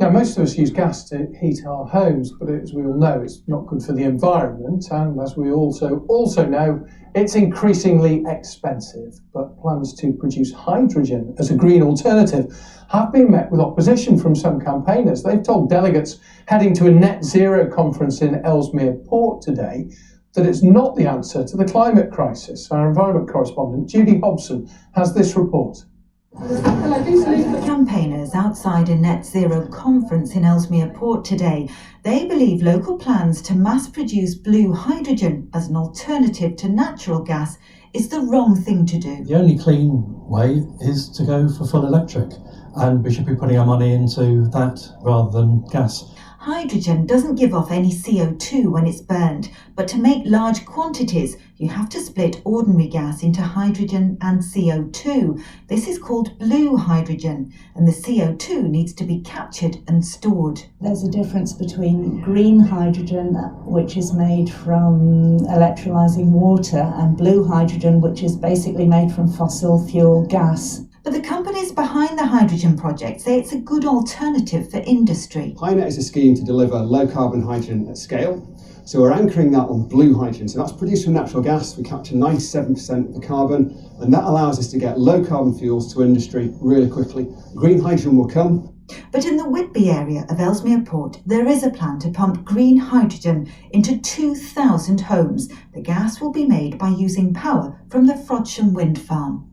Now, most of us use gas to heat our homes, but as we all know, it's not good for the environment, and as we also know, it's increasingly expensive. But plans to produce hydrogen as a green alternative have been met with opposition from some campaigners. They've told delegates heading to a net zero conference in Ellesmere Port today that it's not the answer to the climate crisis. Our environment correspondent, Judy Hobson, has this report. Campaigners outside a net zero conference in Ellesmere Port today, they believe local plans to mass produce blue hydrogen as an alternative to natural gas is the wrong thing to do. The only clean way is to go for full electric, and we should be putting our money into that rather than gas. Hydrogen doesn't give off any CO2 when it's burned, but to make large quantities, you have to split ordinary gas into hydrogen and CO2. This is called blue hydrogen, and the CO2 needs to be captured and stored. There's a difference between green hydrogen, which is made from electrolysing water, and blue hydrogen, which is basically made from fossil fuel gas. But the companies behind the hydrogen project say it's a good alternative for industry. HyNet is a scheme to deliver low carbon hydrogen at scale. So we're anchoring that on blue hydrogen. So that's produced from natural gas. We capture 97% of the carbon, and that allows us to get low carbon fuels to industry really quickly. Green hydrogen will come. But in the Whitby area of Ellesmere Port, there is a plan to pump green hydrogen into 2,000 homes. The gas will be made by using power from the Frodsham wind farm.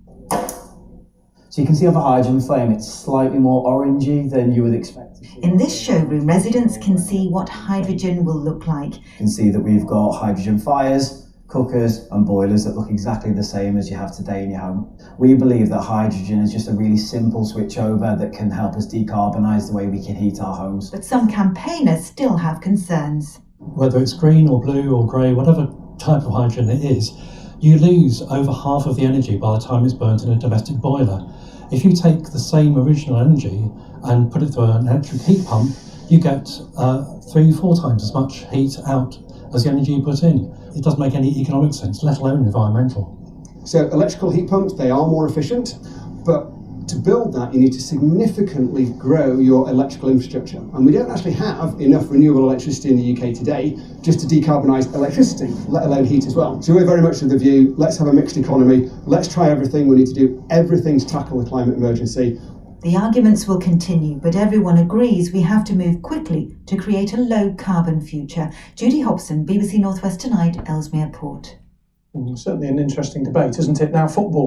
So you can see on the hydrogen flame, it's slightly more orangey than you would expect. In this showroom, residents can see what hydrogen will look like. You can see that we've got hydrogen fires, cookers and boilers that look exactly the same as you have today in your home. We believe that hydrogen is just a really simple switch over that can help us decarbonise the way we can heat our homes. But some campaigners still have concerns. Whether it's green or blue or grey, whatever type of hydrogen it is, you lose over half of the energy by the time it's burnt in a domestic boiler. If you take the same original energy and put it through an electric heat pump, you get 3-4 times as much heat out as the energy you put in. It doesn't make any economic sense, let alone environmental. So electrical heat pumps, they are more efficient, but to build that, you need to significantly grow your electrical infrastructure. And we don't actually have enough renewable electricity in the UK today just to decarbonise electricity, let alone heat as well. So we're very much of the view, let's have a mixed economy, let's try everything, we need to do everything to tackle the climate emergency. The arguments will continue, but everyone agrees we have to move quickly to create a low carbon future. Judy Hobson, BBC North West Tonight, Ellesmere Port. Certainly an interesting debate, isn't it? Now, football.